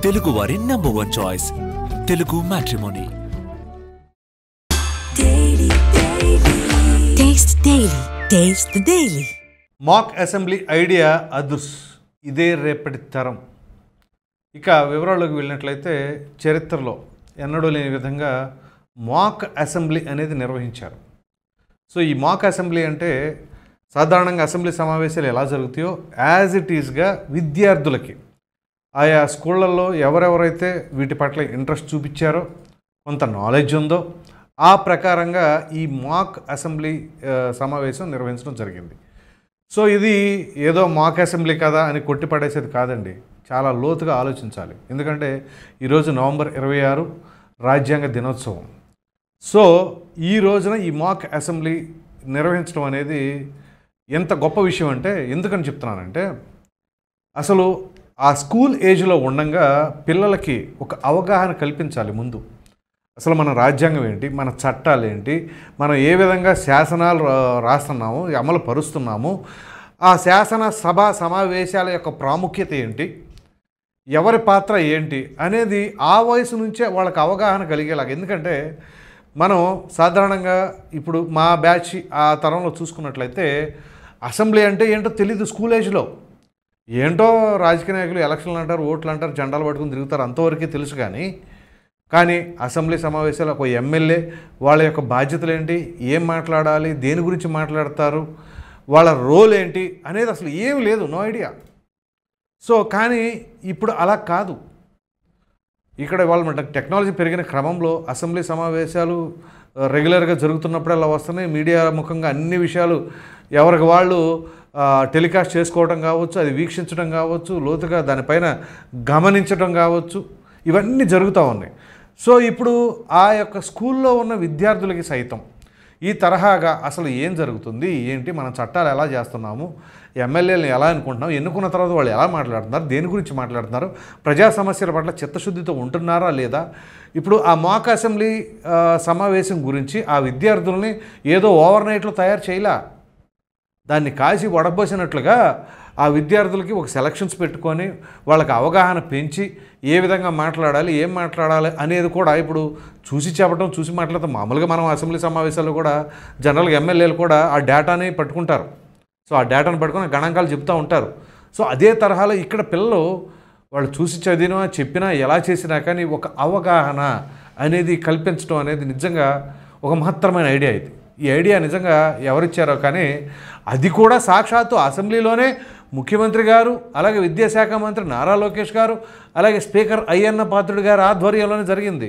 తెలుగు వారి #1 choice Telugu matrimony. Taste daily. Mock assembly idea అదుర్స్, ఇదే రేపటి తరం. ఇక వివరాల్లోకి వెళ్ళినట్లయితే చరిత్రలో ఎన్నడూ లేని విధంగా మాక్ అసెంబ్లీ అనేది నిర్వహించారు. సో ఈ మాక్ అసెంబ్లీ అంటే సాధారణంగా అసెంబ్లీ సమావేశాలు ఎలా జరుగుతాయో యాజ్ ఇట్ ఈజ్గా విద్యార్థులకి ఆయా స్కూళ్ళల్లో ఎవరెవరైతే వీటి పట్ల ఇంట్రెస్ట్ చూపించారో, కొంత నాలెడ్జ్ ఉందో, ఆ ప్రకారంగా ఈ మాక్ అసెంబ్లీ సమావేశం నిర్వహించడం జరిగింది. సో ఇది ఏదో మాక్ అసెంబ్లీ కదా అని కొట్టిపడేసేది కాదండి, చాలా లోతుగా ఆలోచించాలి. ఎందుకంటే ఈరోజు నవంబర్ 26 రాజ్యాంగ దినోత్సవం. సో ఈ రోజున ఈ మాక్ అసెంబ్లీ నిర్వహించడం అనేది ఎంత గొప్ప విషయం అంటే, ఎందుకని చెప్తున్నానంటే, అసలు ఆ స్కూల్ ఏజ్లో ఉండగా పిల్లలకి ఒక అవగాహన కల్పించాలి. ముందు అసలు మన రాజ్యాంగం ఏంటి, మన చట్టాలు ఏంటి, మనం ఏ విధంగా శాసనాలు రాస్తున్నాము, అమలు పరుస్తున్నాము, ఆ శాసన సభ సమావేశాల యొక్క ప్రాముఖ్యత ఏంటి, ఎవరి పాత్ర ఏంటి అనేది ఆ వయసు నుంచే వాళ్ళకి అవగాహన కలిగేలాగా. ఎందుకంటే మనం సాధారణంగా ఇప్పుడు మా బ్యాచ్ ఆ తరంలో చూసుకున్నట్లయితే అసెంబ్లీ అంటే ఏంటో తెలీదు. స్కూల్ ఏజ్లో ఏంటో రాజకీయ నాయకులు ఎలక్షన్లు అంటారు, ఓట్లు అంటారు, జెండాలు పట్టుకుని తిరుగుతారు, అంతవరకే తెలుసు. కానీ అసెంబ్లీ సమావేశాలు ఒక ఎమ్మెల్యే వాళ్ళ యొక్క బాధ్యతలు ఏంటి, ఏం మాట్లాడాలి, దేని గురించి మాట్లాడతారు, వాళ్ళ రోల్ ఏంటి అనేది అసలు ఏమి లేదు, నో ఐడియా. సో కానీ ఇప్పుడు అలా కాదు. ఇక్కడ వాళ్ళ టెక్నాలజీ పెరిగిన క్రమంలో అసెంబ్లీ సమావేశాలు రెగ్యులర్గా జరుగుతున్నప్పుడు అలా వస్తున్నాయి. మీడియా ముఖంగా అన్ని విషయాలు ఎవరికి వాళ్ళు టెలికాస్ట్ చేసుకోవడం కావచ్చు, అది వీక్షించడం కావచ్చు, లోతుగా దానిపైన గమనించడం కావచ్చు, ఇవన్నీ జరుగుతూ ఉన్నాయి. సో ఇప్పుడు ఆ యొక్క స్కూల్లో ఉన్న విద్యార్థులకి సైతం ఈ తరహాగా అసలు ఏం జరుగుతుంది ఏంటి, మన చట్టాలు ఎలా చేస్తున్నాము, ఎమ్మెల్యేలను ఎలా అనుకుంటున్నాం, ఎన్నుకున్న తర్వాత వాళ్ళు ఎలా మాట్లాడుతున్నారు, దేని గురించి మాట్లాడుతున్నారు, ప్రజా సమస్యల పట్ల చిత్తశుద్ధితో ఉంటున్నారా లేదా. ఇప్పుడు ఆ మాక్ అసెంబ్లీ సమావేశం గురించి ఆ విద్యార్థుల్ని ఏదో ఓవర్ నైట్లో తయారు చేయలా, దాన్ని కాసి వడబోసినట్లుగా ఆ విద్యార్థులకి ఒక సెలక్షన్స్ పెట్టుకొని వాళ్ళకి అవగాహన పెంచి ఏ విధంగా మాట్లాడాలి, ఏం మాట్లాడాలి అనేది కూడా ఇప్పుడు చూసి చెప్పడం, చూసి మాట్లాడతాం. మామూలుగా మనం అసెంబ్లీ సమావేశాల్లో కూడా జనరల్గా ఎమ్మెల్యేలు కూడా ఆ డేటాని పట్టుకుంటారు. సో ఆ డేటాను పట్టుకుని గణాంకాలు చెప్తూ ఉంటారు. సో అదే తరహాలో ఇక్కడ పిల్లలు వాళ్ళు చూసి చదివినా చెప్పినా ఎలా చేసినా కానీ ఒక అవగాహన అనేది కల్పించడం అనేది నిజంగా ఒక మహత్తరమైన ఐడియా. ఇది ఈ ఐడియా నిజంగా ఎవరిచ్చారో కానీ అది కూడా సాక్షాత్తు అసెంబ్లీలోనే ముఖ్యమంత్రి గారు, అలాగే విద్యాశాఖ మంత్రి నారా లోకేష్ గారు, అలాగే స్పీకర్ అయ్యన్న పాత్రుడు గారు ఆధ్వర్యంలోనే జరిగింది.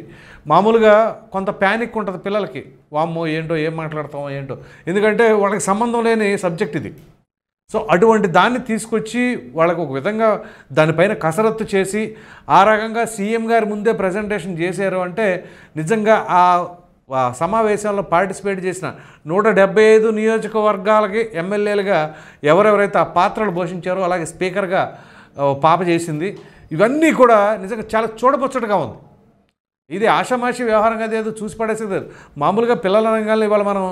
మామూలుగా కొంత ప్యానిక్ ఉంటుంది పిల్లలకి, వామ్మో ఏంటో ఏం మాట్లాడతామో ఏంటో, ఎందుకంటే వాళ్ళకి సంబంధం లేని సబ్జెక్ట్ ఇది. సో అటువంటి దాన్ని తీసుకొచ్చి వాళ్ళకు ఒక విధంగా దానిపైన కసరత్తు చేసి ఆ రకంగా సీఎం గారి ముందే ప్రజెంటేషన్ చేశారు అంటే నిజంగా ఆ సమావేశంలో పార్టిసిపేట్ చేసిన 175 నియోజకవర్గాలకి ఎమ్మెల్యేలుగా ఎవరెవరైతే ఆ పాత్రలు పోషించారో, అలాగే స్పీకర్గా పాప చేసింది, ఇవన్నీ కూడా నిజంగా చాలా చూడముచ్చటగా ఉంది. ఇది ఆషామాషి వ్యవహారంగా ఏదో చూసి పడేసేది. మామూలుగా పిల్లల రంగాల్లో ఇవాళ మనం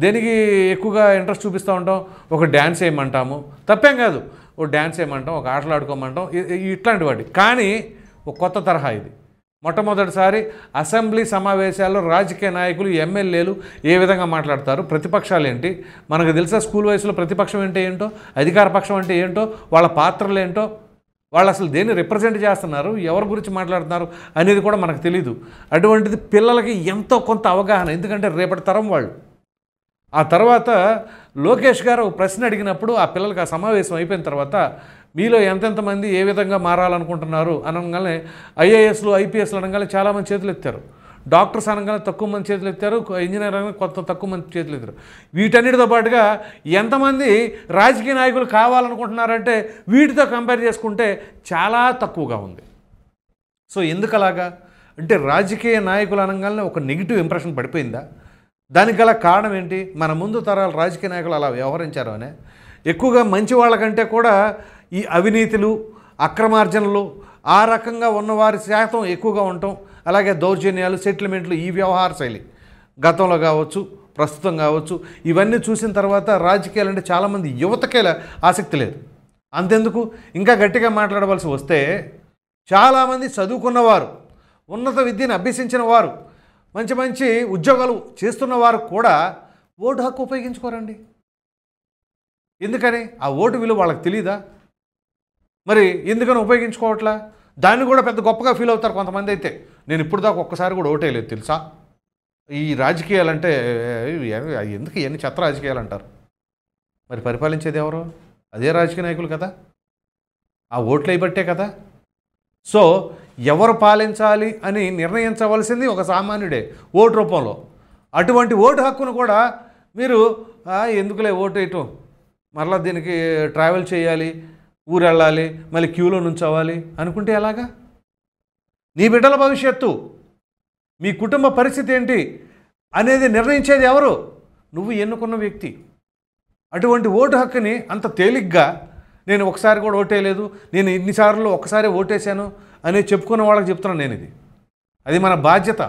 దేనికి ఎక్కువగా ఇంట్రెస్ట్ చూపిస్తూ ఉంటాం, ఒక డ్యాన్స్ వేయమంటాము, తప్పేం కాదు, ఒక డ్యాన్స్ వేయమంటాం, ఒక ఆటలు ఆడుకోమంటాం, ఇట్లాంటి వాటి. కానీ ఒక కొత్త తరహా ఇది. మొట్టమొదటిసారి అసెంబ్లీ సమావేశాల్లో రాజకీయ నాయకులు, ఎమ్మెల్యేలు ఏ విధంగా మాట్లాడతారు, ప్రతిపక్షాలు ఏంటి, మనకు తెలుసా స్కూల్ వయసులో ప్రతిపక్షం అంటే ఏంటో, అధికార పక్షం అంటే ఏంటో, వాళ్ళ పాత్రలు ఏంటో, వాళ్ళు అసలు దేన్ని రిప్రజెంట్ చేస్తున్నారు, ఎవరి గురించి మాట్లాడుతున్నారు అనేది కూడా మనకు తెలీదు. అటువంటిది పిల్లలకి ఎంతో కొంత అవగాహన, ఎందుకంటే రేపటి తరం వాళ్ళు. ఆ తర్వాత లోకేష్ గారు ప్రశ్న అడిగినప్పుడు ఆ పిల్లలకి ఆ సమావేశం అయిపోయిన తర్వాత మీలో ఎంతెంతమంది ఏ విధంగా మారాలనుకుంటున్నారు అనగానే ఐఏఎస్లు, ఐపీఎస్లు అనగానే చాలామంది చేతులు ఎత్తారు, డాక్టర్స్ అనగానే తక్కువ మంది చేతులు ఎత్తారు, ఇంజనీర్ అనగానే తక్కువ మంది చేతులు ఎత్తారు. వీటన్నిటితో పాటుగా ఎంతమంది రాజకీయ నాయకులు కావాలనుకుంటున్నారంటే వీటితో కంపేర్ చేసుకుంటే చాలా తక్కువగా ఉంది. సో ఎందుకు అలాగా అంటే రాజకీయ నాయకులు అనగానే ఒక నెగిటివ్ ఇంప్రెషన్ పడిపోయిందా? దానికి గల కారణం ఏంటి? మన ముందు తరాల రాజకీయ నాయకులు అలా వ్యవహరించారు అనే. ఎక్కువగా మంచి వాళ్ళకంటే కూడా ఈ అవినీతులు, అక్రమార్జనలు, ఆ రకంగా ఉన్నవారి శాతం ఎక్కువగా ఉండటం, అలాగే దౌర్జన్యాలు, సెటిల్మెంట్లు, ఈ వ్యవహార శైలి గతంలో కావచ్చు, ప్రస్తుతం కావచ్చు, ఇవన్నీ చూసిన తర్వాత రాజకీయాలంటే చాలామంది యువతకే ఆసక్తి లేదు. అంతెందుకు ఇంకా గట్టిగా మాట్లాడవలసి వస్తే చాలామంది చదువుకున్నవారు, ఉన్నత విద్యను అభ్యసించిన వారు, మంచి మంచి ఉద్యోగాలు చేస్తున్న వారు కూడా ఓటు హక్కు ఉపయోగించుకోరండి. ఎందుకని? ఆ ఓటు విలువ వాళ్ళకి తెలియదా? మరి ఎందుకని ఉపయోగించుకోవట్లా? దాన్ని కూడా పెద్ద గొప్పగా ఫీల్ అవుతారు కొంతమంది. అయితే నేను ఇప్పుడు దాకా ఒక్కసారి కూడా ఓటేయలేదు తెలుసా, ఈ రాజకీయాలంటే ఎందుకు ఇవన్నీ చెత్త రాజకీయాలు అంటారు. మరి పరిపాలించేది ఎవరు? అదే రాజకీయ నాయకులు కదా, ఆ ఓట్లు అయిబట్టే కదా. సో ఎవరు పాలించాలి అని నిర్ణయించవలసింది ఒక సామాన్యుడే ఓటు రూపంలో. అటువంటి ఓటు హక్కును కూడా మీరు ఎందుకులే ఓటు వేయటం, మరలా దీనికి ట్రావెల్ చేయాలి, ఊరు వెళ్ళాలి, మళ్ళీ క్యూలో నుంచోవాలి అనుకుంటే ఎలాగా? నీ బిడ్డల భవిష్యత్తు, మీ కుటుంబ పరిస్థితి ఏంటి అనేది నిర్ణయించేది ఎవరు? నువ్వు ఎన్నుకున్న వ్యక్తి. అటువంటి ఓటు హక్కుని అంత తేలిగ్గా నేను ఒకసారి కూడా ఓటేయలేదు, నేను ఇన్నిసార్లు ఒక్కసారి ఓటేశాను అని చెప్పుకున్న వాళ్ళకి చెప్తున్నాను నేను. అది మన బాధ్యత.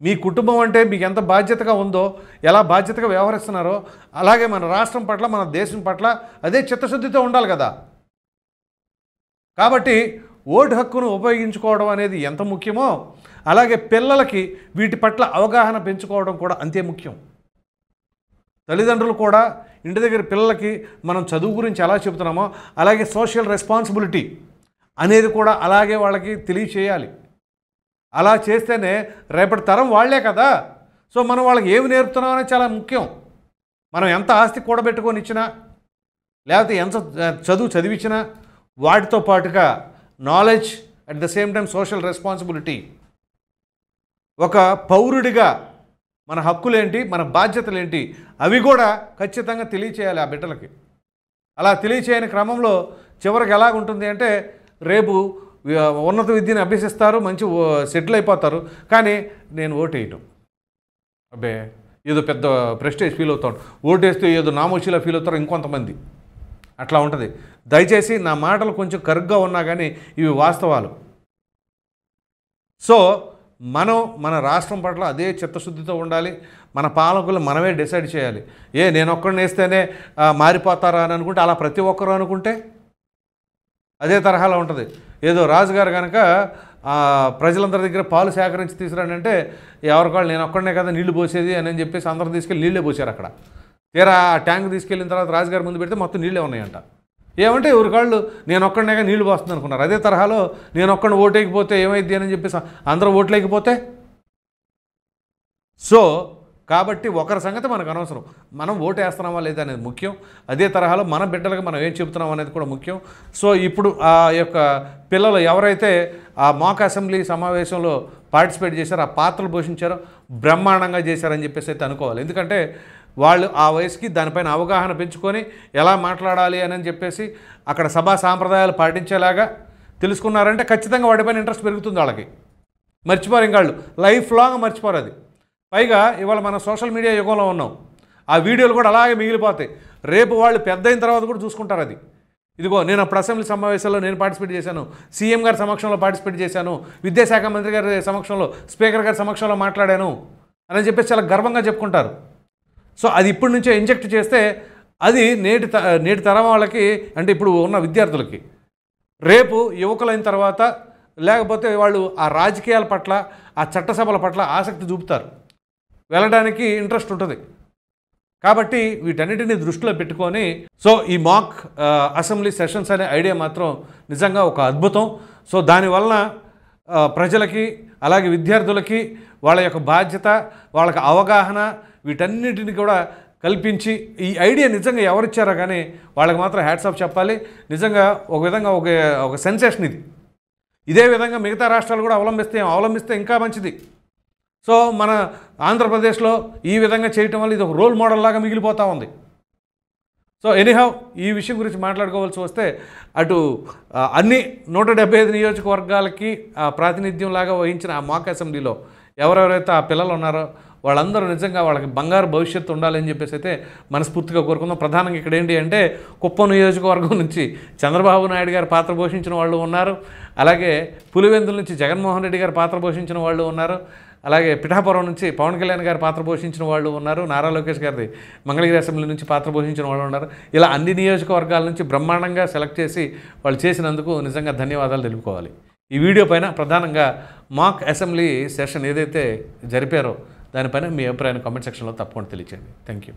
మీ కుటుంబం అంటే మీకు ఎంత బాధ్యతగా ఉందో, ఎలా బాధ్యతగా వ్యవహరిస్తున్నారో అలాగే మన రాష్ట్రం పట్ల, మన దేశం పట్ల అదే చిత్తశుద్ధితో ఉండాలి కదా. కాబట్టి ఓటు హక్కును ఉపయోగించుకోవడం అనేది ఎంత ముఖ్యమో అలాగే పిల్లలకి వీటి పట్ల అవగాహన పెంచుకోవడం కూడా అంతే ముఖ్యం. తల్లిదండ్రులు కూడా ఇంటి దగ్గర పిల్లలకి మనం చదువు గురించి ఎలా చెబుతున్నామో అలాగే సోషల్ రెస్పాన్సిబిలిటీ అనేది కూడా అలాగే వాళ్ళకి తెలియచేయాలి. అలా చేస్తేనే రేపటి తరం వాళ్లే కదా. సో మనం వాళ్ళకి ఏమి నేర్పుతున్నాం అనేది చాలా ముఖ్యం. మనం ఎంత ఆస్తి కూడబెట్టుకొని ఇచ్చినా లేకపోతే ఎంత చదువు చదివించినా వాటితో పాటుగా knowledge, at the same time social responsibility, ఒక పౌరుడిగా మన హక్కులేంటి, మన బాధ్యతలేంటి అవి కూడా ఖచ్చితంగా తెలియచేయాలి ఆ బిడ్డలకి. అలా తెలియచేయని క్రమంలో చివరికి ఎలాగుంటుంది అంటే రేపు ఉన్నత విద్యను అభ్యసిస్తారు, మంచి సెటిల్ అయిపోతారు, కానీ నేను ఓటేయటం అబ్బే ఏదో పెద్ద ప్రెస్టేజ్ ఫీల్ అవుతాడు, ఓటేస్తే ఏదో నామోషిలా ఫీల్ అవుతారు ఇంకొంతమంది. అట్లా ఉంటుంది. దయచేసి నా మాటలు కొంచెం కరుగ్గా ఉన్నా కానీ ఇవి వాస్తవాలు. సో మనం మన రాష్ట్రం పట్ల అదే చిత్తశుద్ధితో ఉండాలి. మన పాలకులు మనమే డిసైడ్ చేయాలి. నేను ఒక్కడిని వేస్తేనే మారిపోతారా అని అనుకుంటే, అలా ప్రతి ఒక్కరు అనుకుంటే అదే తరహాలో ఉంటుంది. ఏదో రాజుగారు కనుక ప్రజలందరి దగ్గర పాలు సేకరించి తీసుకురానంటే ఎవరికాళ్ళు నేను ఒక్కడనే కదా నీళ్లు పోసేది అని చెప్పేసి అందరూ తీసుకెళ్ళి నీళ్ళే పోసారు. అక్కడ తీరా ఆ ట్యాంక్ తీసుకెళ్ళిన తర్వాత రాజుగారి ముందు పెడితే మొత్తం నీళ్ళే ఉన్నాయంట. ఏమంటే ఎవరికాళ్ళు నేను ఒక్కడనేగా నీళ్లు పోస్తుంది అనుకున్నారు. అదే తరహాలో నేను ఒక్కడిని ఓటేయకపోతే ఏమైద్ది అని చెప్పేసి అందరూ ఓట్లేకపోతే. సో కాబట్టి ఒకరి సంగతి మనకు అనవసరం, మనం ఓటు వేస్తున్నామా లేదా అనేది ముఖ్యం. అదే తరహాలో మన బిడ్డలకు మనం ఏం చెబుతున్నాం అనేది కూడా ముఖ్యం. సో ఇప్పుడు ఆ యొక్క పిల్లలు ఎవరైతే ఆ మాక్ అసెంబ్లీ సమావేశంలో పార్టిసిపేట్ చేశారో, ఆ పాత్రలు పోషించారో బ్రహ్మాండంగా చేశారని చెప్పేసి అయితే అనుకోవాలి. ఎందుకంటే వాళ్ళు ఆ వయసుకి దానిపైన అవగాహన పెంచుకొని ఎలా మాట్లాడాలి అని చెప్పేసి అక్కడ సభా సాంప్రదాయాలు పాటించేలాగా తెలుసుకున్నారంటే ఖచ్చితంగా వాటిపైన ఇంట్రెస్ట్ పెరుగుతుంది వాళ్ళకి. మర్చిపోరు ఇంకాళ్ళు, లైఫ్ లాంగ్ మర్చిపోరు అది. పైగా ఇవాళ మనం సోషల్ మీడియా యుగంలో ఉన్నాం. ఆ వీడియోలు కూడా అలాగే మిగిలిపోతాయి. రేపు వాళ్ళు పెద్ద అయిన తర్వాత కూడా చూసుకుంటారు అది. ఇదిగో నేను అప్పుడు అసెంబ్లీ సమావేశాల్లో నేను పార్టిసిపేట్ చేశాను, సీఎం గారి సమక్షంలో పార్టిసిపేట్ చేశాను, విద్యాశాఖ మంత్రి గారి సమక్షంలో, స్పీకర్ గారి సమక్షంలో మాట్లాడాను అని చెప్పేసి చాలా గర్వంగా చెప్పుకుంటారు. సో అది ఇప్పటి నుంచే ఇంజెక్ట్ చేస్తే అది నేటి తరం వాళ్ళకి, అంటే ఇప్పుడు ఉన్న విద్యార్థులకి రేపు యువకులైన తర్వాత లేకపోతే వాళ్ళు ఆ రాజకీయాల పట్ల, ఆ చట్టసభల పట్ల ఆసక్తి చూపుతారు, వెళ్ళడానికి ఇంట్రెస్ట్ ఉంటుంది. కాబట్టి వీటన్నిటిని దృష్టిలో పెట్టుకొని సో ఈ మాక్ అసెంబ్లీ సెషన్స్ అనే ఐడియా మాత్రం నిజంగా ఒక అద్భుతం. సో దానివలన ప్రజలకి అలాగే విద్యార్థులకి వాళ్ళ యొక్క బాధ్యత, వాళ్ళకి అవగాహన వీటన్నిటిని కూడా కల్పించి ఈ ఐడియా నిజంగా ఎవరిచ్చారో కానీ వాళ్ళకి మాత్రం హ్యాట్స్ ఆఫ్ చెప్పాలి. నిజంగా ఒక విధంగా ఒక సెన్సేషన్ ఇది. ఇదే విధంగా మిగతా రాష్ట్రాలు కూడా అవలంబిస్తే ఇంకా మంచిది. సో మన ఆంధ్రప్రదేశ్లో ఈ విధంగా చేయటం వల్ల ఇది ఒక రోల్ మోడల్ లాగా మిగిలిపోతూ ఉంది. సో ఎనీహౌ ఈ విషయం గురించి మాట్లాడుకోవాల్సి వస్తే అటు అన్ని 175 నియోజకవర్గాలకి ప్రాతినిధ్యం లాగా వహించిన ఆ మాక్ అసెంబ్లీలో ఎవరెవరైతే ఆ పిల్లలు ఉన్నారో వాళ్ళందరూ నిజంగా వాళ్ళకి బంగారు భవిష్యత్తు ఉండాలని చెప్పేసి అయితే మనస్ఫూర్తిగా కోరుకుందాం. ప్రధానంగా ఇక్కడ ఏంటి అంటే కుప్పం నియోజకవర్గం నుంచి చంద్రబాబు నాయుడు గారు పాత్ర పోషించిన వాళ్ళు ఉన్నారు, అలాగే పులివెందుల నుంచి జగన్మోహన్ రెడ్డి గారు పాత్ర పోషించిన వాళ్ళు ఉన్నారు, అలాగే పిఠాపురం నుంచి పవన్ కళ్యాణ్ గారి పాత్ర పోషించిన వాళ్ళు ఉన్నారు, నారా లోకేష్ గారిది మంగళగిరి అసెంబ్లీ నుంచి పాత్ర పోషించిన వాళ్ళు ఉన్నారు. ఇలా అన్ని నియోజకవర్గాల నుంచి బ్రహ్మాండంగా సెలెక్ట్ చేసి వాళ్ళు చేసినందుకు నిజంగా ధన్యవాదాలు తెలుపుకోవాలి. ఈ వీడియో పైన ప్రధానంగా మాక్ అసెంబ్లీ సెషన్ ఏదైతే జరిపారో దానిపైన మీ అభిప్రాయాన్ని కామెంట్ సెక్షన్లో తప్పకుండా తెలియచేయండి. Thank you.